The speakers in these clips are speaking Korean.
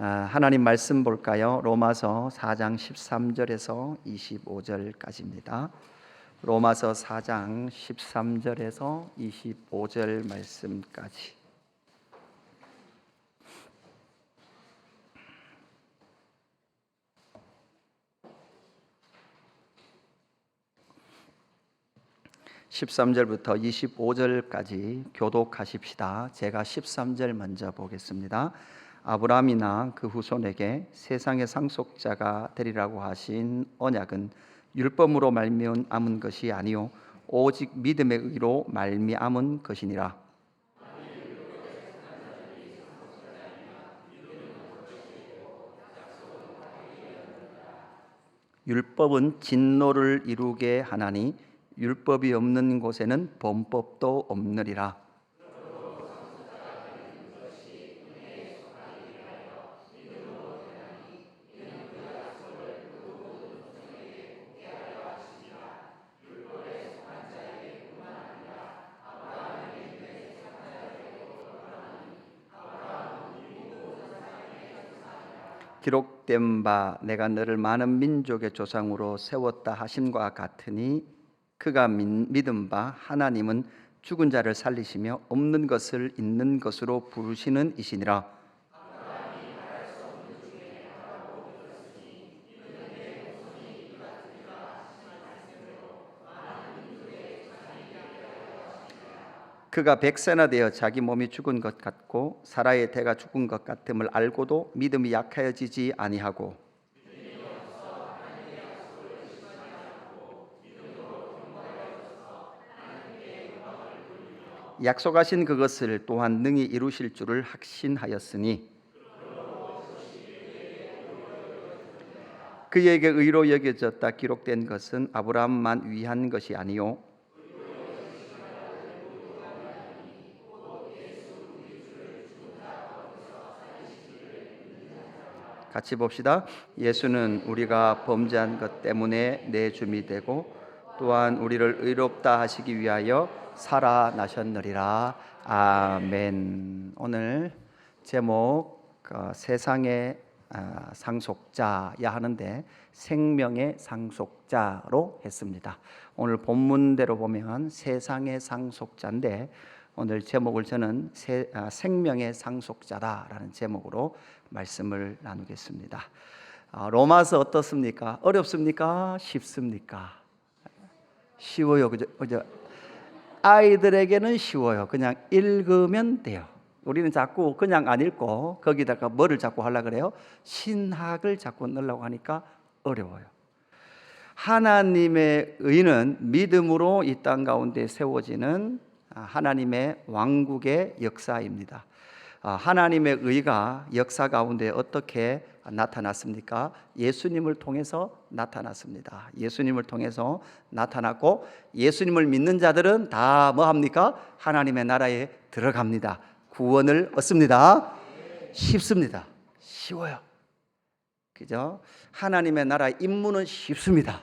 하나님 말씀 볼까요? 로마서 4장 13절에서 25절까지입니다. 로마서 4장 13절에서 25절 말씀까지. (13절부터) (25절까지) 교독하십시다. 제가 (13절) 먼저 보겠습니다. 아브라함이나 그 후손에게 세상의 상속자가 되리라고 하신 언약은 율법으로 말미암은 것이 아니요 오직 믿음의 의로 말미암은 것이니라. 율법은 진노를 이루게 하나니 율법이 없는 곳에는 범법도 없느니라. 기록된 바 내가 너를 많은 민족의 조상으로 세웠다 하심과 같으니 그가 믿은 바 하나님은 죽은 자를 살리시며 없는 것을 있는 것으로 부르시는 이시니라. 그가 백세나 되어 자기 몸이 죽은 것 같고 사라의 태가 죽은 것 같음을 알고도 믿음이 약하여지지 아니하고 약속하신 그것을 또한 능히 이루실 줄을 확신하였으니 그에게 의로 여겨졌다 기록된 것은 아브라함만 위한 것이 아니요 같이 봅시다. 예수는 우리가 범죄한 것 때문에 내 주미 되고 또한 우리를 의롭다 하시기 위하여 살아나셨느리라. 아멘. 오늘 제목 세상의 상속자야 하는데 생명의 상속자로 했습니다. 오늘 본문대로 보면 세상의 상속자인데 오늘 제목을 저는 생명의 상속자다라는 제목으로 말씀을 나누겠습니다. 로마서 어떻습니까? 어렵습니까? 쉽습니까? 쉬워요. 그죠? 아이들에게는 쉬워요. 그냥 읽으면 돼요. 우리는 자꾸 그냥 안 읽고 거기다가 뭐를 자꾸 하려고 그래요? 신학을 자꾸 넣으려고 하니까 어려워요. 하나님의 의는 믿음으로 이 땅 가운데 세워지는 하나님의 왕국의 역사입니다. 하나님의 의가 역사 가운데 어떻게 나타났습니까? 예수님을 통해서 나타났습니다. 예수님을 통해서 나타났고 예수님을 믿는 자들은 다 뭐합니까? 하나님의 나라에 들어갑니다. 구원을 얻습니다. 쉽습니다. 쉬워요. 그죠? 하나님의 나라의 입문은 쉽습니다.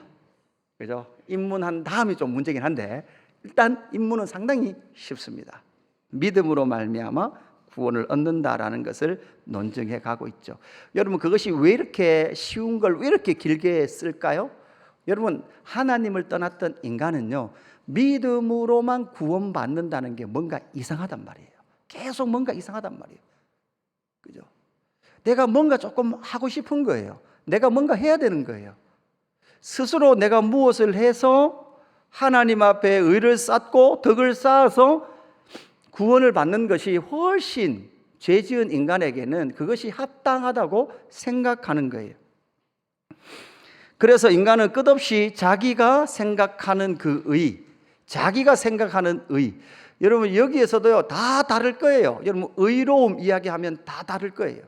그죠? 입문한 다음이 좀 문제긴 한데 일단 입문은 상당히 쉽습니다. 믿음으로 말미암아 구원을 얻는다라는 것을 논증해 가고 있죠. 여러분 그것이 왜 이렇게 쉬운 걸 왜 이렇게 길게 쓸까요? 여러분 하나님을 떠났던 인간은요 믿음으로만 구원받는다는 게 뭔가 이상하단 말이에요. 계속 뭔가 이상하단 말이에요. 그죠? 내가 뭔가 조금 하고 싶은 거예요. 내가 뭔가 해야 되는 거예요. 스스로 내가 무엇을 해서 하나님 앞에 의를 쌓고 덕을 쌓아서 구원을 받는 것이 훨씬 죄 지은 인간에게는 그것이 합당하다고 생각하는 거예요. 그래서 인간은 끝없이 자기가 생각하는 그 의, 자기가 생각하는 의, 여러분 여기에서도요 다 다를 거예요. 여러분 의로움 이야기하면 다 다를 거예요.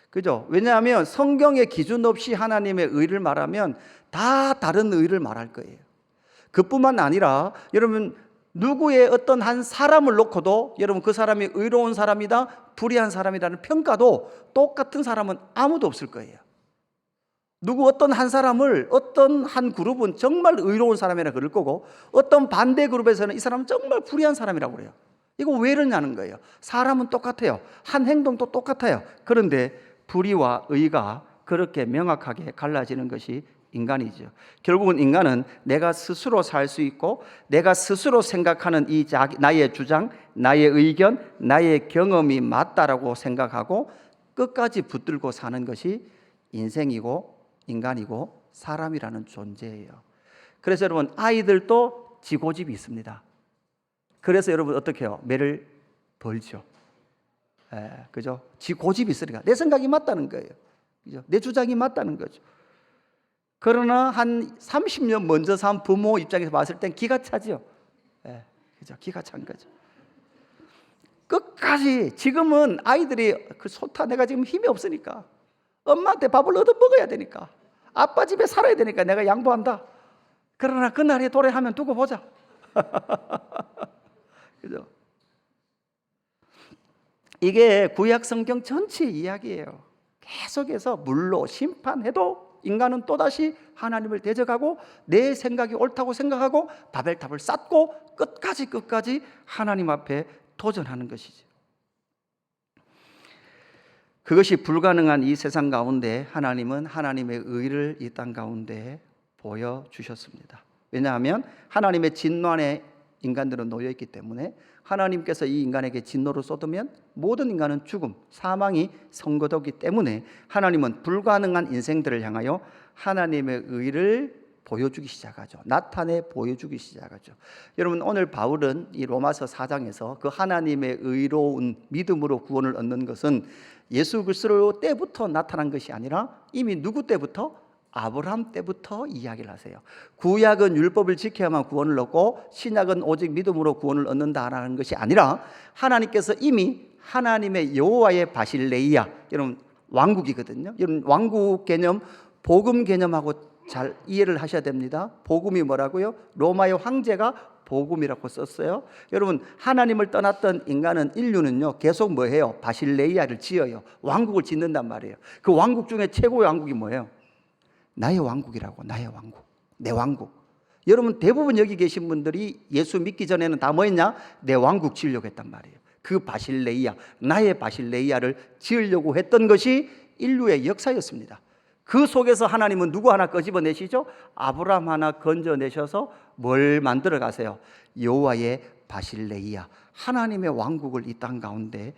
그죠? 왜냐하면 성경의 기준 없이 하나님의 의를 말하면 다 다른 의를 말할 거예요. 그뿐만 아니라 여러분 누구의 어떤 한 사람을 놓고도 여러분 그 사람이 의로운 사람이다 불의한 사람이라는 평가도 똑같은 사람은 아무도 없을 거예요. 누구 어떤 한 사람을 어떤 한 그룹은 정말 의로운 사람이라 그럴 거고 어떤 반대 그룹에서는 이 사람은 정말 불의한 사람이라고 그래요. 이거 왜 이러냐는 거예요. 사람은 똑같아요. 한 행동도 똑같아요. 그런데 불의와 의가 그렇게 명확하게 갈라지는 것이 인간이죠. 결국은 인간은 내가 스스로 살 수 있고 내가 스스로 생각하는 나의 주장, 나의 의견, 나의 경험이 맞다라고 생각하고 끝까지 붙들고 사는 것이 인생이고 인간이고 사람이라는 존재예요. 그래서 여러분, 아이들도 지고집이 있습니다. 그래서 여러분 어떻게 해요? 매를 벌죠. 그죠? 지고집이 있으니까 내 생각이 맞다는 거예요. 그죠? 내 주장이 맞다는 거죠. 그러나 한 30년 먼저 산 부모 입장에서 봤을 땐 기가 차죠. 그죠? 기가 찬 거죠. 끝까지 지금은 아이들이 좋다, 내가 지금 힘이 없으니까 엄마한테 밥을 얻어 먹어야 되니까 아빠 집에 살아야 되니까 내가 양보한다. 그러나 그날이 도래하면 두고 보자. 그죠? 이게 구약 성경 전체 이야기예요. 계속해서 물로 심판해도 인간은 또다시 하나님을 대적하고 내 생각이 옳다고 생각하고 바벨탑을 쌓고 끝까지 하나님 앞에 도전하는 것이죠. 그것이 불가능한 이 세상 가운데 하나님은 하나님의 의를 이 땅 가운데 보여주셨습니다. 왜냐하면 하나님의 진노 안에 인간들은 놓여있기 때문에 하나님께서 이 인간에게 진노를 쏟으면 모든 인간은 죽음, 사망이 선고되기 때문에 하나님은 불가능한 인생들을 향하여 하나님의 의를 보여주기 시작하죠. 나타내 보여주기 시작하죠. 여러분, 오늘 바울은 이 로마서 4장에서 그 하나님의 의로운 믿음으로 구원을 얻는 것은 예수 그리스도 때부터 나타난 것이 아니라 이미 누구 때부터? 아브라함 때부터 이야기를 하세요. 구약은 율법을 지켜야만 구원을 얻고 신약은 오직 믿음으로 구원을 얻는다라는 것이 아니라 하나님께서 이미 하나님의 여호와의 바실레이아, 여러분 왕국이거든요. 여러분 왕국 개념, 복음 개념하고 잘 이해를 하셔야 됩니다. 복음이 뭐라고요? 로마의 황제가 복음이라고 썼어요. 여러분, 하나님을 떠났던 인간은, 인류는요 계속 뭐해요? 바실레이아를 지어요. 왕국을 짓는단 말이에요. 그 왕국 중에 최고의 왕국이 뭐예요? 나의 왕국이라고. 나의 왕국, 내 왕국. 여러분 대부분 여기 계신 분들이 예수 믿기 전에는 다 뭐했냐? 내 왕국 지으려고 했단 말이에요. 그 바실레이아, 나의 바실레이아를 지으려고 했던 것이 인류의 역사였습니다. 그 속에서 하나님은 누구 하나 끄집어내시죠? 아브라함 하나 건져내셔서 뭘 만들어 가세요? 여호와의 바실레이아, 하나님의 왕국을 이 땅 가운데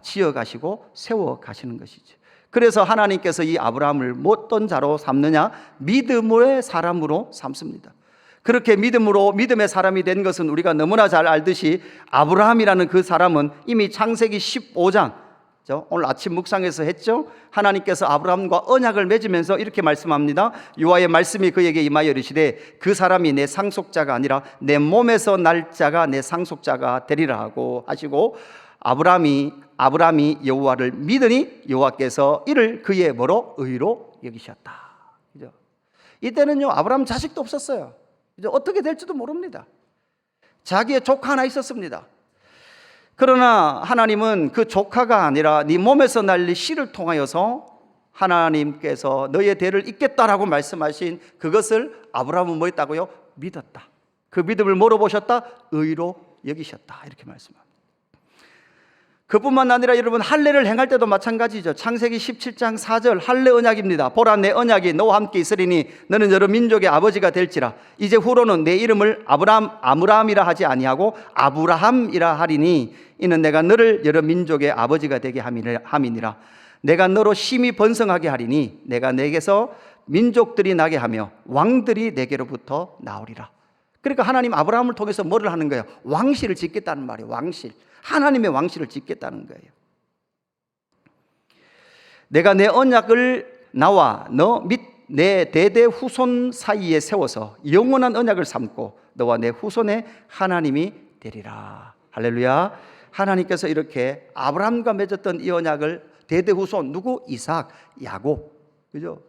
지어가시고 세워가시는 것이죠. 그래서 하나님께서 이 아브라함을 어떤 자로 삼느냐? 믿음의 사람으로 삼습니다. 그렇게 믿음의 사람이 된 것은 우리가 너무나 잘 알듯이 아브라함이라는 그 사람은 이미 창세기 15장, 오늘 아침 묵상에서 했죠. 하나님께서 아브라함과 언약을 맺으면서 이렇게 말씀합니다. 여호와의 말씀이 그에게 임하여 이르시되 그 사람이 내 상속자가 아니라 내 몸에서 날 자가 내 상속자가 되리라 하고 하시고, 아브라함이 여호와를 믿으니 여호와께서 이를 그의 뭐로? 의로 여기셨다. 그죠? 이때는요 아브라함 자식도 없었어요. 그죠? 어떻게 될지도 모릅니다. 자기의 조카 하나 있었습니다. 그러나 하나님은 그 조카가 아니라 네 몸에서 날릴 씨를 통하여서 하나님께서 너의 대를 잇겠다라고 말씀하신 그것을 아브라함은 뭐 했다고요? 믿었다. 그 믿음을 뭐로 보셨다? 의로 여기셨다. 이렇게 말씀합니다. 그뿐만 아니라 여러분 할례를 행할 때도 마찬가지죠. 창세기 17장 4절 할례 언약입니다. 보라, 내 언약이 너와 함께 있으리니 너는 여러 민족의 아버지가 될지라. 이제 후로는 내 이름을 아므람이라 하지 아니하고 아브라함이라 하리니 이는 내가 너를 여러 민족의 아버지가 되게 함이니라. 내가 너로 심히 번성하게 하리니 내가 내게서 민족들이 나게 하며 왕들이 내게로부터 나오리라. 그러니까 하나님 아브라함을 통해서 뭐를 하는 거예요? 왕실을 짓겠다는 말이에요. 왕실, 하나님의 왕실을 짓겠다는 거예요. 내가 내 언약을 나와 너 및 내 대대 후손 사이에 세워서 영원한 언약을 삼고 너와 내 후손의 하나님이 되리라. 할렐루야. 하나님께서 이렇게 아브라함과 맺었던 이 언약을 대대 후손, 누구? 이삭, 야곱. 그죠?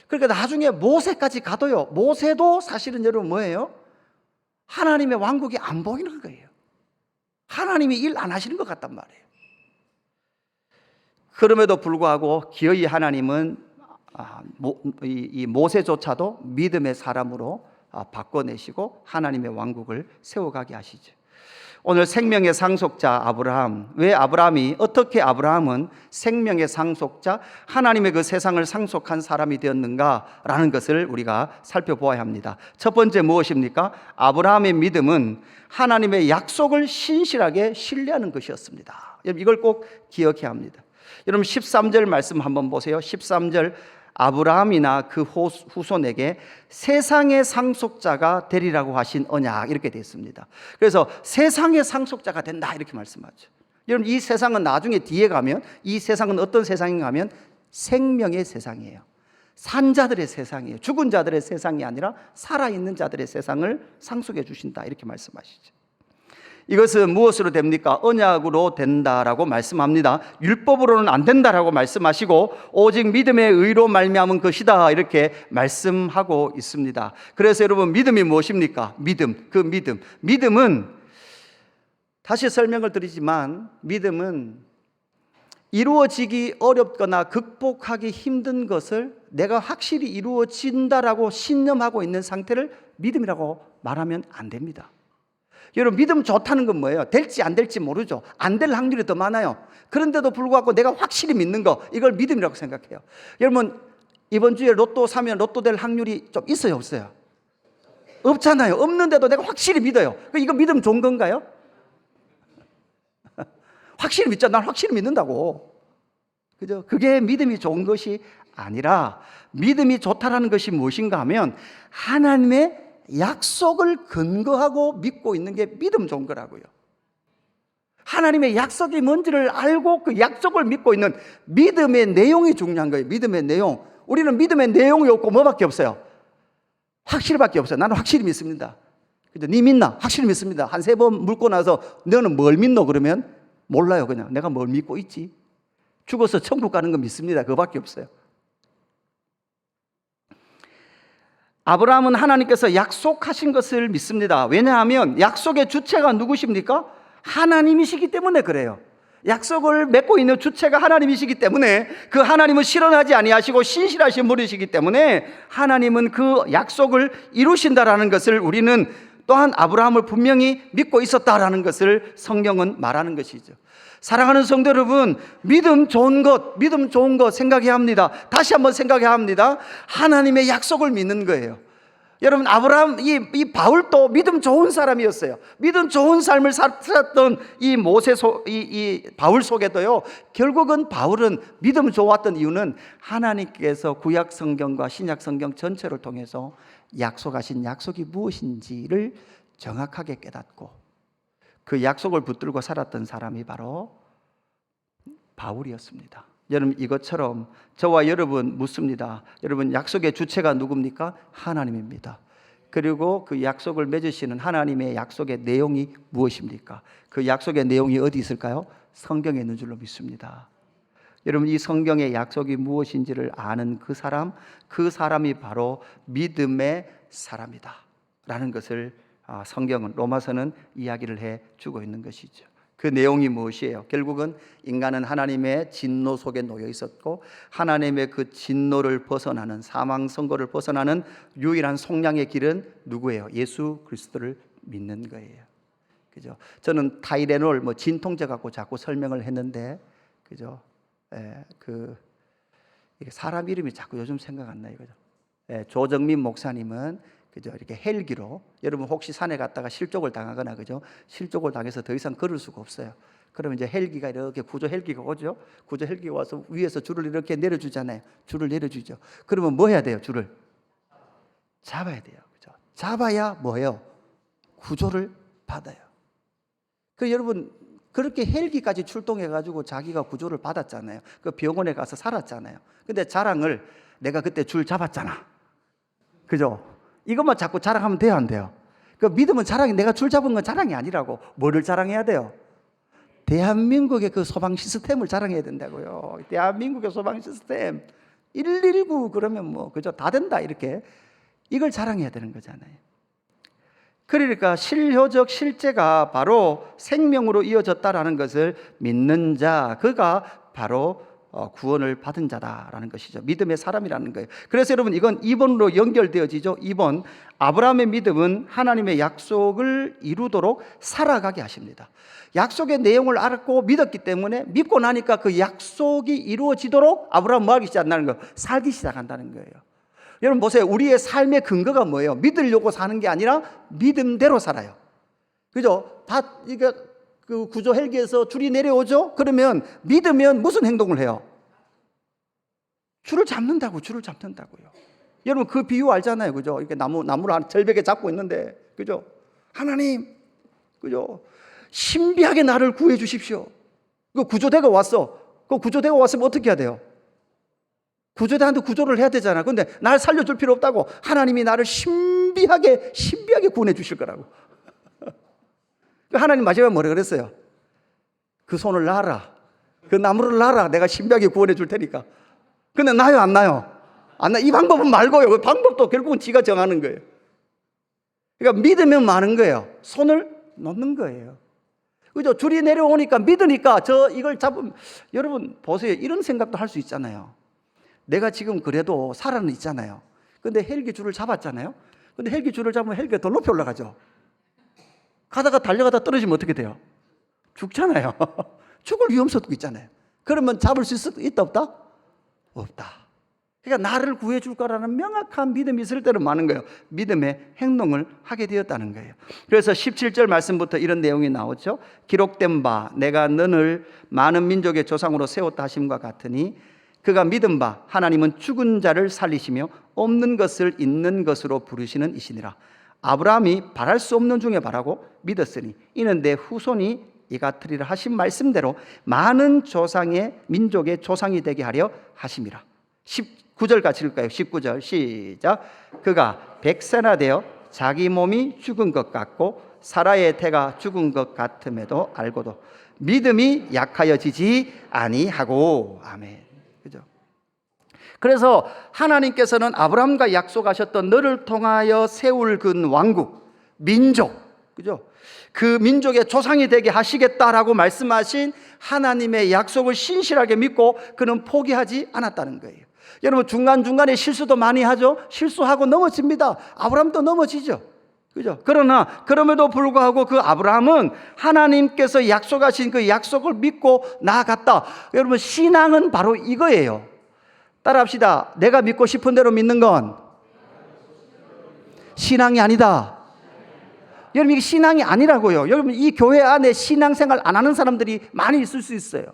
그러니까 나중에 모세까지 가도요, 모세도 사실은 여러분 뭐예요? 하나님의 왕국이 안 보이는 거예요. 하나님이 일 안 하시는 것 같단 말이에요. 그럼에도 불구하고 기어이 하나님은 이 모세조차도 믿음의 사람으로 바꿔내시고 하나님의 왕국을 세워가게 하시죠. 오늘 생명의 상속자 아브라함, 왜 아브라함이, 어떻게 아브라함은 생명의 상속자, 하나님의 그 세상을 상속한 사람이 되었는가라는 것을 우리가 살펴보아야 합니다. 첫 번째 무엇입니까? 아브라함의 믿음은 하나님의 약속을 신실하게 신뢰하는 것이었습니다. 여러분, 이걸 꼭 기억해야 합니다. 여러분, 13절 말씀 한번 보세요. 13절, 아브라함이나 그 후손에게 세상의 상속자가 되리라고 하신 언약, 이렇게 되어 있습니다. 그래서 세상의 상속자가 된다, 이렇게 말씀하죠. 여러분, 이 세상은 나중에 뒤에 가면, 이 세상은 어떤 세상인가 하면 생명의 세상이에요. 산 자들의 세상이에요. 죽은 자들의 세상이 아니라 살아있는 자들의 세상을 상속해 주신다, 이렇게 말씀하시죠. 이것은 무엇으로 됩니까? 언약으로 된다라고 말씀합니다. 율법으로는 안 된다라고 말씀하시고 오직 믿음의 의로 말미암은 것이다, 이렇게 말씀하고 있습니다. 그래서 여러분, 믿음이 무엇입니까? 믿음은 다시 설명을 드리지만, 믿음은 이루어지기 어렵거나 극복하기 힘든 것을 내가 확실히 이루어진다라고 신념하고 있는 상태를 믿음이라고 말하면 안 됩니다. 여러분, 믿음 좋다는 건 뭐예요? 될지 안 될지 모르죠. 안 될 확률이 더 많아요. 그런데도 불구하고 내가 확실히 믿는 거, 이걸 믿음이라고 생각해요. 여러분, 이번 주에 로또 사면 로또 될 확률이 좀 있어요, 없어요? 없잖아요. 없는데도 내가 확실히 믿어요. 이거 믿음 좋은 건가요? 확실히 믿죠. 난 확실히 믿는다고. 그죠? 그게 믿음이 좋은 것이 아니라, 믿음이 좋다라는 것이 무엇인가 하면 하나님의 약속을 근거하고 믿고 있는 게 믿음 좋은 거라고요. 하나님의 약속이 뭔지를 알고 그 약속을 믿고 있는 믿음의 내용이 중요한 거예요. 믿음의 내용. 우리는 믿음의 내용이 없고 뭐밖에 없어요? 확실밖에 없어요. 나는 확실히 믿습니다. 그죠? 네 믿나? 확실히 믿습니다. 한 3번 묻고 나서 너는 뭘 믿노? 그러면 몰라요. 그냥 내가 뭘 믿고 있지? 죽어서 천국 가는 거 믿습니다. 그거밖에 없어요. 아브라함은 하나님께서 약속하신 것을 믿습니다. 왜냐하면 약속의 주체가 누구십니까? 하나님이시기 때문에 그래요. 약속을 맺고 있는 주체가 하나님이시기 때문에, 그 하나님은 실현하지 아니하시고 신실하신 분이시기 때문에 하나님은 그 약속을 이루신다라는 것을 우리는 또한 아브라함을 분명히 믿고 있었다라는 것을 성경은 말하는 것이죠. 사랑하는 성도 여러분, 믿음 좋은 것 생각해야 합니다. 다시 한번 생각해야 합니다. 하나님의 약속을 믿는 거예요. 여러분, 아브라함, 이 바울도 믿음 좋은 사람이었어요. 믿음 좋은 삶을 살았던 이 바울 속에도요, 결국은 바울은 믿음 좋았던 이유는 하나님께서 구약 성경과 신약 성경 전체를 통해서 약속하신 약속이 무엇인지를 정확하게 깨닫고 그 약속을 붙들고 살았던 사람이 바로 바울이었습니다. 여러분, 이것처럼 저와 여러분 묻습니다. 여러분, 약속의 주체가 누굽니까? 하나님입니다. 그리고 그 약속을 맺으시는 하나님의 약속의 내용이 무엇입니까? 그 약속의 내용이 어디 있을까요? 성경에 있는 줄로 믿습니다. 여러분, 이 성경의 약속이 무엇인지를 아는 그 사람이 바로 믿음의 사람이다 라는 것을 성경은, 로마서는 이야기를 해주고 있는 것이죠. 그 내용이 무엇이에요? 결국은 인간은 하나님의 진노 속에 놓여 있었고, 하나님의 그 진노를 벗어나는, 사망 선고를 벗어나는 유일한 속량의 길은 누구예요? 예수 그리스도를 믿는 거예요. 그죠? 저는 타이레놀 진통제 갖고 자꾸 설명을 했는데, 그죠? 사람 이름이 자꾸 요즘 생각 안 나요. 그죠? 조정민 목사님은 그죠? 이렇게 헬기로, 여러분 혹시 산에 갔다가 실족을 당하거나, 그죠? 실족을 당해서 더 이상 걸을 수가 없어요. 그러면 이제 헬기가 이렇게 구조 헬기가 오죠. 구조 헬기가 와서 위에서 줄을 이렇게 내려주잖아요. 줄을 내려주죠. 그러면 뭐 해야 돼요? 줄을 잡아야 돼요. 그죠? 잡아야 뭐예요? 구조를 받아요. 그 여러분, 그렇게 헬기까지 출동해가지고 자기가 구조를 받았잖아요. 그 병원에 가서 살았잖아요. 근데 자랑을, 내가 그때 줄 잡았잖아. 그죠? 이것만 자꾸 자랑하면 돼요, 안 돼요? 그 믿음은 자랑이, 내가 줄 잡은 건 자랑이 아니라고. 뭐를 자랑해야 돼요? 대한민국의 그 소방 시스템을 자랑해야 된다고요. 대한민국의 소방 시스템 119 그러면 그죠? 다 된다, 이렇게. 이걸 자랑해야 되는 거잖아요. 그러니까 실효적 실제가 바로 생명으로 이어졌다라는 것을 믿는 자, 그가 바로 구원을 받은 자다라는 것이죠. 믿음의 사람이라는 거예요. 그래서 여러분 이건 2번으로 연결되어지죠. 2번, 아브라함의 믿음은 하나님의 약속을 이루도록 살아가게 하십니다. 약속의 내용을 알았고 믿었기 때문에 믿고 나니까 그 약속이 이루어지도록 아브라함 뭐 하기 시작한다는 거예요? 살기 시작한다는 거예요. 여러분 보세요. 우리의 삶의 근거가 뭐예요? 믿으려고 사는 게 아니라 믿음대로 살아요. 그죠? 이게 그 구조 헬기에서 줄이 내려오죠? 그러면 믿으면 무슨 행동을 해요? 줄을 잡는다고요. 여러분 그 비유 알잖아요. 그죠? 이렇게 나무를 한 절벽에 잡고 있는데, 그죠? 하나님, 그죠? 신비하게 나를 구해 주십시오. 그 구조대가 왔어. 그 구조대가 왔으면 어떻게 해야 돼요? 구조대한테 구조를 해야 되잖아. 근데 날 살려줄 필요 없다고. 하나님이 나를 신비하게 구원해 주실 거라고. 하나님 마지막에 뭐라 그랬어요? 그 손을 놔라. 그 나무를 놔라. 내가 신비하게 구원해 줄 테니까. 근데 나요, 안 나요? 안 나. 이 방법은 말고요. 그 방법도 결국은 지가 정하는 거예요. 그러니까 믿으면 마는 거예요. 손을 놓는 거예요. 그죠? 줄이 내려오니까 믿으니까 이걸 잡으면, 여러분 보세요. 이런 생각도 할 수 있잖아요. 내가 지금 그래도 살아는 있잖아요. 근데 헬기 줄을 잡았잖아요. 근데 헬기 줄을 잡으면 헬기가 더 높이 올라가죠. 가다가 달려가다 떨어지면 어떻게 돼요? 죽잖아요. 죽을 위험성도 있잖아요. 그러면 잡을 수 있다 없다? 없다. 그러니까 나를 구해줄 거라는 명확한 믿음이 있을 때는 많은 거예요. 믿음의 행동을 하게 되었다는 거예요. 그래서 17절 말씀부터 이런 내용이 나오죠. 기록된 바 내가 너를 많은 민족의 조상으로 세웠다 하심과 같으니 그가 믿은 바 하나님은 죽은 자를 살리시며 없는 것을 있는 것으로 부르시는 이시니라. 아브라함이 바랄 수 없는 중에 바라고 믿었으니 이는 내 후손이 이 같으리라 하신 말씀대로 많은 조상의 민족의 조상이 되게 하려 하심이라. 19절 같이 읽을까요? 19절 시작. 그가 백세나 되어 자기 몸이 죽은 것 같고 사라의 태가 죽은 것 같음에도 알고도 믿음이 약하여지지 아니하고. 아멘. 그죠? 그래서 하나님께서는 아브라함과 약속하셨던 너를 통하여 세울 그 왕국, 민족, 그죠? 그 민족의 조상이 되게 하시겠다라고 말씀하신 하나님의 약속을 신실하게 믿고 그는 포기하지 않았다는 거예요. 여러분 중간중간에 실수도 많이 하죠. 실수하고 넘어집니다. 아브라함도 넘어지죠. 그죠? 그러나 그럼에도 불구하고 그 아브라함은 하나님께서 약속하신 그 약속을 믿고 나아갔다. 여러분 신앙은 바로 이거예요. 따라합시다. 내가 믿고 싶은 대로 믿는 건 신앙이 아니다. 여러분 이게 신앙이 아니라고요. 여러분 이 교회 안에 신앙생활 안 하는 사람들이 많이 있을 수 있어요.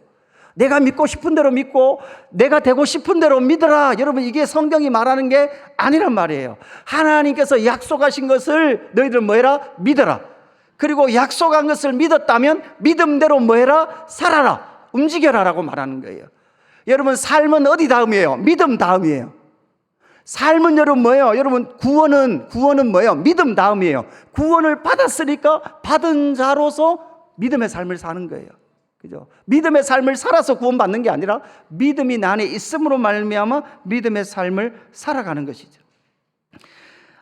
내가 믿고 싶은 대로 믿고 내가 되고 싶은 대로 믿어라. 여러분 이게 성경이 말하는 게 아니란 말이에요. 하나님께서 약속하신 것을 너희들 뭐해라? 믿어라. 그리고 약속한 것을 믿었다면 믿음대로 뭐해라? 살아라. 움직여라 라고 말하는 거예요. 여러분 삶은 어디 다음이에요? 믿음 다음이에요. 삶은 여러분 뭐예요? 여러분 구원은 뭐예요? 믿음 다음이에요. 구원을 받았으니까 받은 자로서 믿음의 삶을 사는 거예요. 그죠? 믿음의 삶을 살아서 구원받는 게 아니라 믿음이 나 안에 있음으로 말미암아 믿음의 삶을 살아가는 것이죠.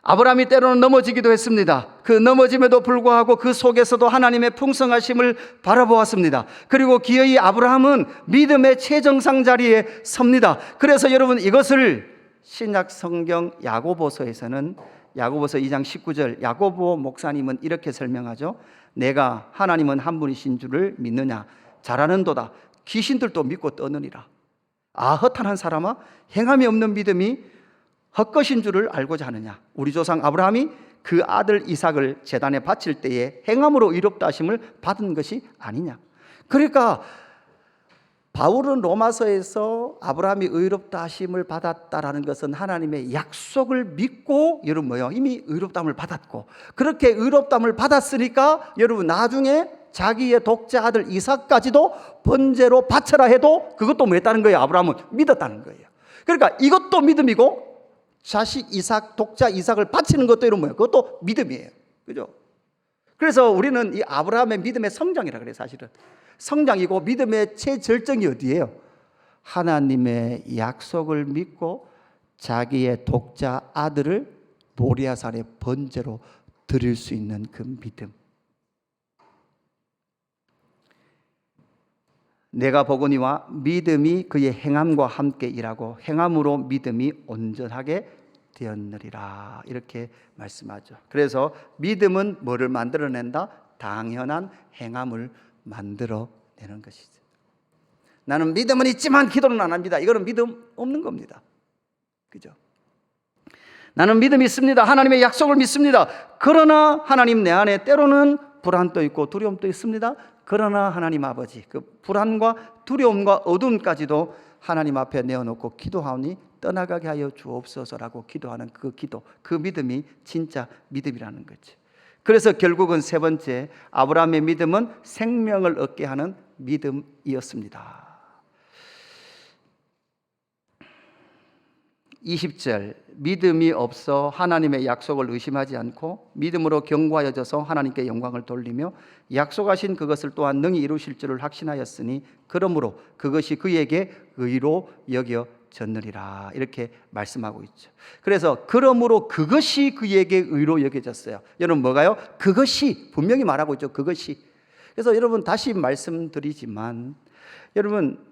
아브라함이 때로는 넘어지기도 했습니다. 그 넘어짐에도 불구하고 그 속에서도 하나님의 풍성하심을 바라보았습니다. 그리고 기어이 아브라함은 믿음의 최정상 자리에 섭니다. 그래서 여러분 이것을 신약 성경 야고보서에서는 야고보서 2장 19절 야고보 목사님은 이렇게 설명하죠. 내가 하나님은 한 분이신 줄을 믿느냐? 잘하는도다. 귀신들도 믿고 떠느니라. 아 허탄한 사람아, 행함이 없는 믿음이 헛것인 줄을 알고자 하느냐? 우리 조상 아브라함이 그 아들 이삭을 제단에 바칠 때에 행함으로 의롭다 하심을 받은 것이 아니냐? 그러니까 바울은 로마서에서 아브라함이 의롭다 하심을 받았다라는 것은 하나님의 약속을 믿고 여러분 뭐요? 이미 의롭다함을 받았고 그렇게 의롭다함을 받았으니까 여러분 나중에 자기의 독자 아들 이삭까지도 번제로 바쳐라 해도 그것도 뭐 했다는 거예요? 아브라함은 믿었다는 거예요. 그러니까 이것도 믿음이고 자식 이삭, 독자 이삭을 바치는 것도 이런 뭐예요? 그것도 믿음이에요. 그죠? 그래서 우리는 이 아브라함의 믿음의 성장이라 그래요. 사실은 성장이고 믿음의 최절정이 어디예요? 하나님의 약속을 믿고 자기의 독자 아들을 모리아산의 번제로 드릴 수 있는 그 믿음. 내가 보거니와 믿음이 그의 행함과 함께 일하고 행함으로 믿음이 온전하게 되었느니라. 이렇게 말씀하죠. 그래서 믿음은 뭐를 만들어낸다? 당연한 행함을 만들어내는 것이죠. 나는 믿음은 있지만 기도는 안 합니다. 이거는 믿음 없는 겁니다. 그죠? 나는 믿음이 있습니다. 하나님의 약속을 믿습니다. 그러나 하나님 내 안에 때로는 불안도 있고 두려움도 있습니다. 그러나 하나님 아버지, 그 불안과 두려움과 어둠까지도 하나님 앞에 내어놓고 기도하오니 떠나가게 하여 주옵소서라고 기도하는 그 기도, 그 믿음이 진짜 믿음이라는 거죠. 그래서 결국은 세 번째, 아브라함의 믿음은 생명을 얻게 하는 믿음이었습니다. 20절, 믿음이 없어 하나님의 약속을 의심하지 않고 믿음으로 견고하여져서 하나님께 영광을 돌리며 약속하신 그것을 또한 능히 이루실 줄을 확신하였으니 그러므로 그것이 그에게 의로 여겨졌느니라. 이렇게 말씀하고 있죠. 그래서 그러므로 그것이 그에게 의로 여겨졌어요. 여러분 뭐가요? 그것이, 분명히 말하고 있죠. 그것이. 그래서 여러분 다시 말씀드리지만, 여러분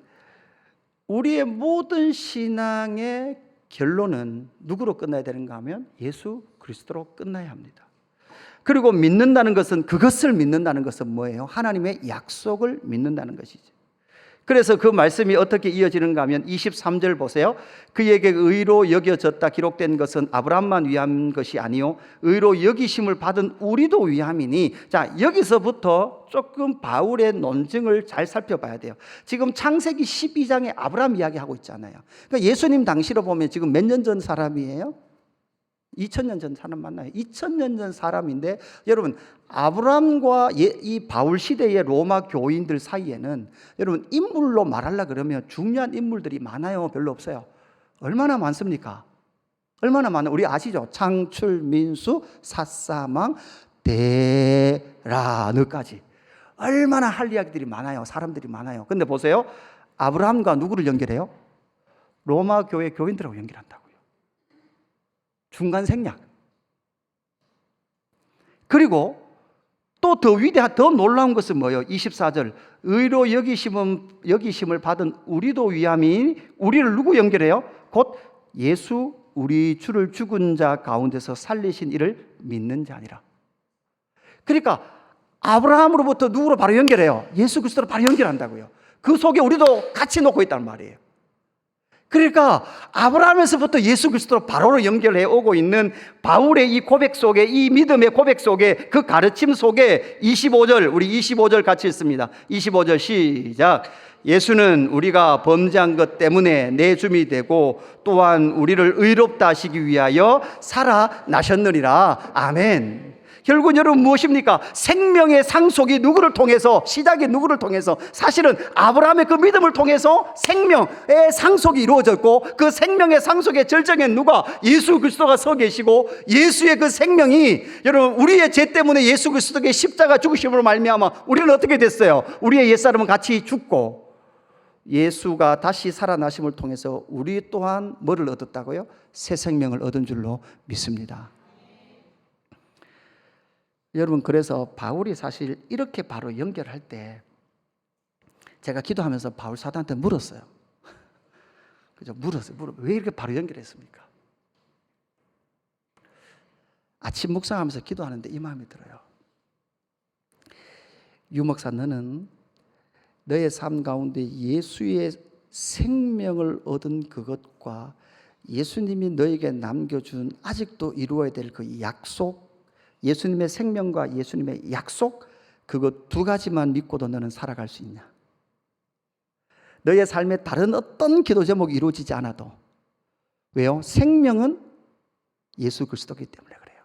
우리의 모든 신앙의 결론은 누구로 끝나야 되는가 하면 예수 그리스도로 끝나야 합니다. 그리고 믿는다는 것은, 그것을 믿는다는 것은 뭐예요? 하나님의 약속을 믿는다는 것이죠. 그래서 그 말씀이 어떻게 이어지는가 하면 23절 보세요. 그에게 의로 여겨졌다 기록된 것은 아브라함만 위한 것이 아니요 의로 여기심을 받은 우리도 위함이니. 자, 여기서부터 조금 바울의 논증을 잘 살펴봐야 돼요. 지금 창세기 12장에 아브라함 이야기하고 있잖아요. 그러니까 예수님 당시로 보면 지금 몇 년 전 사람이에요? 2000년 전 사람 맞나요? 2000년 전 사람인데, 여러분 아브라함과 이 바울 시대의 로마 교인들 사이에는 여러분 인물로 말하려고 그러면 중요한 인물들이 많아요? 별로 없어요? 얼마나 많습니까? 얼마나 많아요? 우리 아시죠? 창출, 민수, 삿사망, 데라느까지 얼마나 할 이야기들이 많아요. 사람들이 많아요. 근데 보세요, 아브라함과 누구를 연결해요? 로마 교회 교인들하고 연결한다고요. 중간 생략. 그리고 또 더 위대한, 더 놀라운 것은 뭐예요? 24절, 의로 여기심을 받은 우리도 위함이. 우리를 누구 연결해요? 곧 예수 우리 주를 죽은 자 가운데서 살리신 이를 믿는 자니라. 그러니까 아브라함으로부터 누구로 바로 연결해요? 예수 그리스도로 바로 연결한다고요. 그 속에 우리도 같이 놓고 있단 말이에요. 그러니까 아브라함에서부터 예수 그리스도로 바로 연결해 오고 있는 바울의 이 고백 속에, 이 믿음의 고백 속에, 그 가르침 속에 25절, 우리 25절 같이 읽습니다. 25절 시작. 예수는 우리가 범죄한 것 때문에 내줌이 되고 또한 우리를 의롭다 하시기 위하여 살아나셨느니라. 아멘. 결국 여러분 무엇입니까? 생명의 상속이 누구를 통해서, 시작이 누구를 통해서? 사실은 아브라함의 그 믿음을 통해서 생명의 상속이 이루어졌고, 그 생명의 상속의 절정에 누가? 예수 그리스도가 서 계시고, 예수의 그 생명이, 여러분 우리의 죄 때문에 예수 그리스도의 십자가 죽으심으로 말미암아 우리는 어떻게 됐어요? 우리의 옛사람은 같이 죽고 예수가 다시 살아나심을 통해서 우리 또한 뭐를 얻었다고요? 새 생명을 얻은 줄로 믿습니다. 여러분, 그래서 바울이 사실 이렇게 바로 연결할 때 제가 기도하면서 바울 사도한테 물었어요. 그죠? 물었어요. 왜 이렇게 바로 연결했습니까? 아침 묵상하면서 기도하는데 이 마음이 들어요. 유 목사, 너는 너의 삶 가운데 예수의 생명을 얻은 그것과 예수님이 너에게 남겨준 아직도 이루어야 될 그 약속, 예수님의 생명과 예수님의 약속, 그거 두 가지만 믿고도 너는 살아갈 수 있냐? 너의 삶에 다른 어떤 기도 제목이 이루어지지 않아도. 왜요? 생명은 예수 그리스도이기 때문에 그래요.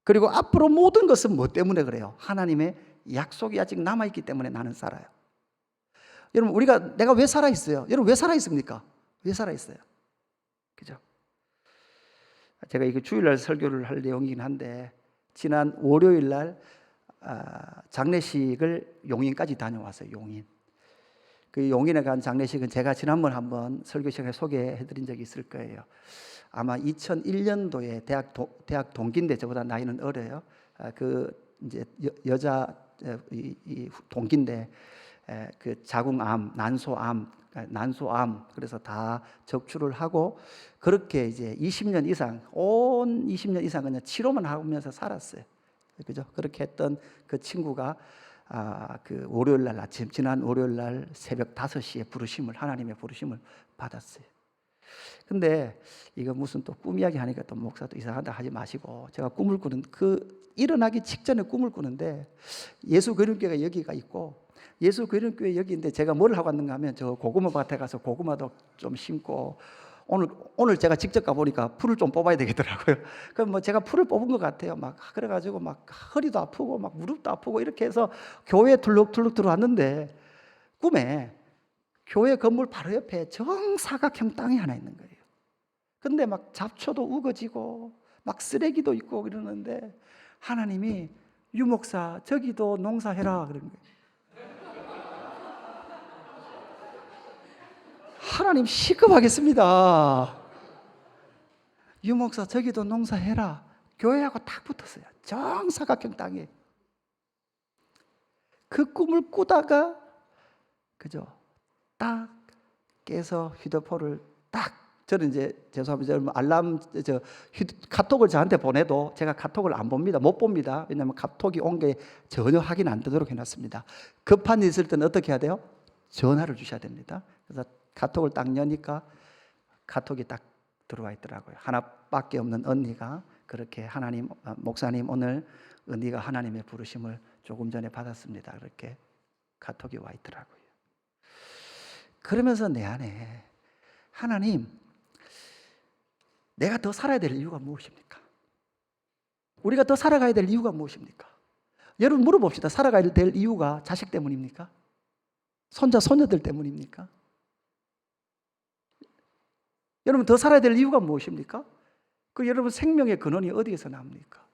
그리고 앞으로 모든 것은 뭐 때문에 그래요? 하나님의 약속이 아직 남아있기 때문에 나는 살아요. 여러분, 내가 왜 살아있어요? 여러분 왜 살아있습니까? 왜 살아있어요? 그죠? 제가 이거 주일날 설교를 할 내용이긴 한데, 지난 월요일날 장례식을 용인까지 다녀왔어요. 용인. 그 용인에 간 장례식은 제가 지난번 한번 설교 시간에 소개해드린 적이 있을 거예요. 아마 2001년도에 대학 동기인데 저보다 나이는 어려요. 그 이제 여자 이 동기인데 그 자궁암, 난소암 그래서 다 적출을 하고 그렇게 이제 20년 이상 온 20년 이상 그냥 치료만 하면서 살았어요. 그죠? 그렇게 했던 그 친구가 그 월요일 날 아침 지난 월요일 날 새벽 5시에 하나님의 부르심을 받았어요. 근데 이거 무슨 또 꿈 이야기 하니까 또 목사도 이상하다 하지 마시고 제가 꿈을 꾸는 일어나기 직전에 꿈을 꾸는데 예수 그림교회가 여기가 있고 예수 그림교회 여기인데 제가 뭘 하고 왔는가 하면 저 고구마 밭에 가서 고구마도 좀 심고 오늘 제가 직접 가보니까 풀을 좀 뽑아야 되겠더라고요. 그럼 뭐 제가 풀을 뽑은 것 같아요. 막 그래가지고 막 허리도 아프고 막 무릎도 아프고 이렇게 해서 교회에 툴룩툴룩 들어왔는데 꿈에 교회 건물 바로 옆에 정사각형 땅이 하나 있는 거예요. 근데 막 잡초도 우거지고 막 쓰레기도 있고 이러는데 하나님이 유 목사 저기도 농사해라 그런 거예요. 하나님 시급하겠습니다. 유 목사 저기도 농사해라. 교회하고 딱 붙었어요. 정사각형 땅에. 그 꿈을 꾸다가 그죠? 딱 깨서 휴대폰을 딱 저는 이제 죄송합니다. 알람 카톡을 저한테 보내도 제가 카톡을 안 봅니다. 못 봅니다. 왜냐하면 카톡이 온 게 전혀 확인 안 되도록 해놨습니다. 급한 일 있을 때는 어떻게 해야 돼요? 전화를 주셔야 됩니다. 그래서 카톡을 딱 여니까 카톡이 딱 들어와 있더라고요. 하나밖에 없는 언니가 그렇게 목사님 오늘 언니가 하나님의 부르심을 조금 전에 받았습니다. 그렇게 카톡이 와 있더라고요. 그러면서 내 안에 하나님 내가 더 살아야 될 이유가 무엇입니까? 우리가 더 살아가야 될 이유가 무엇입니까? 여러분 물어봅시다. 살아가야 될 이유가 자식 때문입니까? 손자 소녀들 때문입니까? 여러분 더 살아야 될 이유가 무엇입니까? 그 여러분 생명의 근원이 어디에서 납니까?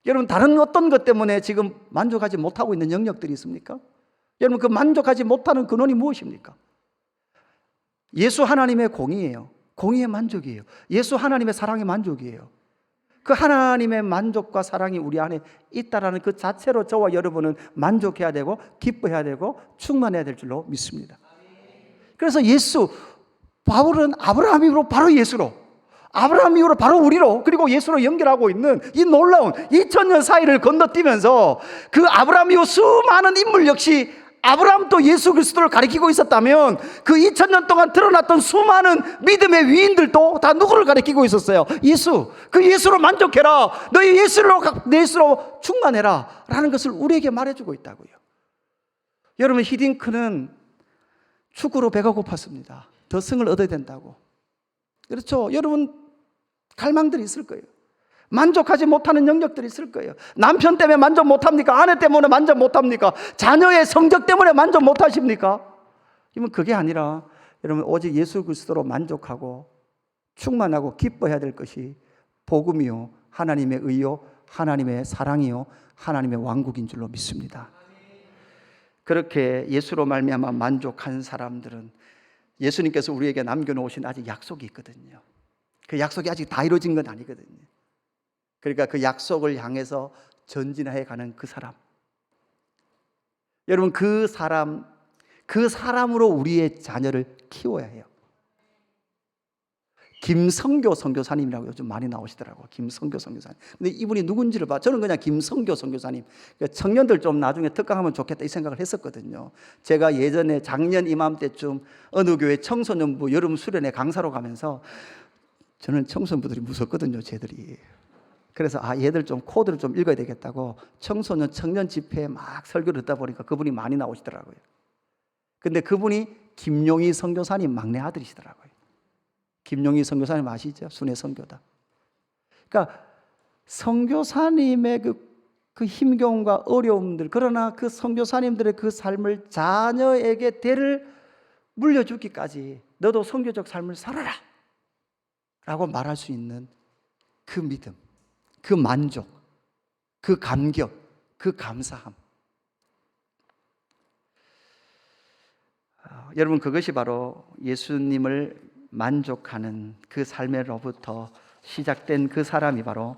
여러분 다른 어떤 것 때문에 지금 만족하지 못하고 있는 영역들이 있습니까? 여러분 그 만족하지 못하는 근원이 무엇입니까? 예수 하나님의 공의예요. 공의의 만족이에요. 예수 하나님의 사랑의 만족이에요. 그 하나님의 만족과 사랑이 우리 안에 있다라는 그 자체로 저와 여러분은 만족해야 되고 기뻐해야 되고 충만해야 될 줄로 믿습니다. 그래서 바울은 아브라함 이후로 바로 예수로, 아브라함 이후로 바로 우리로, 그리고 예수로 연결하고 있는 이 놀라운 2000년 사이를 건너뛰면서 그 아브라함 이후 수많은 인물 역시 아브라함도 예수 그리스도를 가리키고 있었다면 그 2000년 동안 드러났던 수많은 믿음의 위인들도 다 누구를 가리키고 있었어요? 예수. 그 예수로 만족해라. 너희 예수로 충만해라. 라는 것을 우리에게 말해주고 있다고요. 여러분 히딩크는 축구로 배가 고팠습니다. 더 승을 얻어야 된다고. 그렇죠? 여러분 갈망들이 있을 거예요. 만족하지 못하는 영역들이 있을 거예요. 남편 때문에 만족 못합니까? 아내 때문에 만족 못합니까? 자녀의 성적 때문에 만족 못하십니까? 이건 그게 아니라 여러분 오직 예수 그리스도로 만족하고 충만하고 기뻐해야 될 것이 복음이요, 하나님의 의요, 하나님의 사랑이요, 하나님의 왕국인 줄로 믿습니다. 그렇게 예수로 말미암아 만족한 사람들은 예수님께서 우리에게 남겨놓으신 아직 약속이 있거든요. 그 약속이 아직 다 이루어진 건 아니거든요. 그러니까 그 약속을 향해서 전진해 가는 그 사람. 여러분 그 사람으로 우리의 자녀를 키워야 해요. 김성교 선교사님이라고 요즘 많이 나오시더라고요. 김성교 선교사님. 근데 이분이 누군지를 저는 그냥 김성교 선교사님. 청년들 좀 나중에 특강하면 좋겠다 이 생각을 했었거든요. 제가 예전에 작년 이맘때쯤 어느 교회 청소년부 여름 수련회 강사로 가면서 저는 청소년부들이 무섭거든요, 쟤들이. 그래서 얘들 좀 코드를 좀 읽어야 되겠다고 청소년 청년 집회에 막 설교를 듣다 보니까 그분이 많이 나오시더라고요. 근데 그분이 김용희 선교사님 막내 아들이시더라고요. 김용희 선교사님 아시죠? 순회 선교다. 그러니까 선교사님의 그 힘겨움과 어려움들, 그러나 그 선교사님들의 그 삶을 자녀에게 대를 물려주기까지 너도 선교적 삶을 살아라 라고 말할 수 있는 그 믿음, 그 만족, 그 감격, 그 감사함. 여러분 그것이 바로 예수님을 만족하는 그 삶으로부터 시작된 그 사람이 바로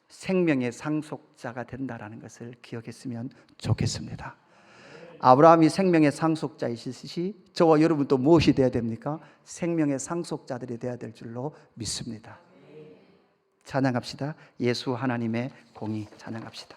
생명의 상속자가 된다라는 것을 기억했으면 좋겠습니다. 아브라함이 생명의 상속자이시듯이 저와 여러분도 무엇이 되어야 됩니까? 생명의 상속자들이 되어야 될 줄로 믿습니다. 찬양합시다. 예수 하나님의 공의 찬양합시다.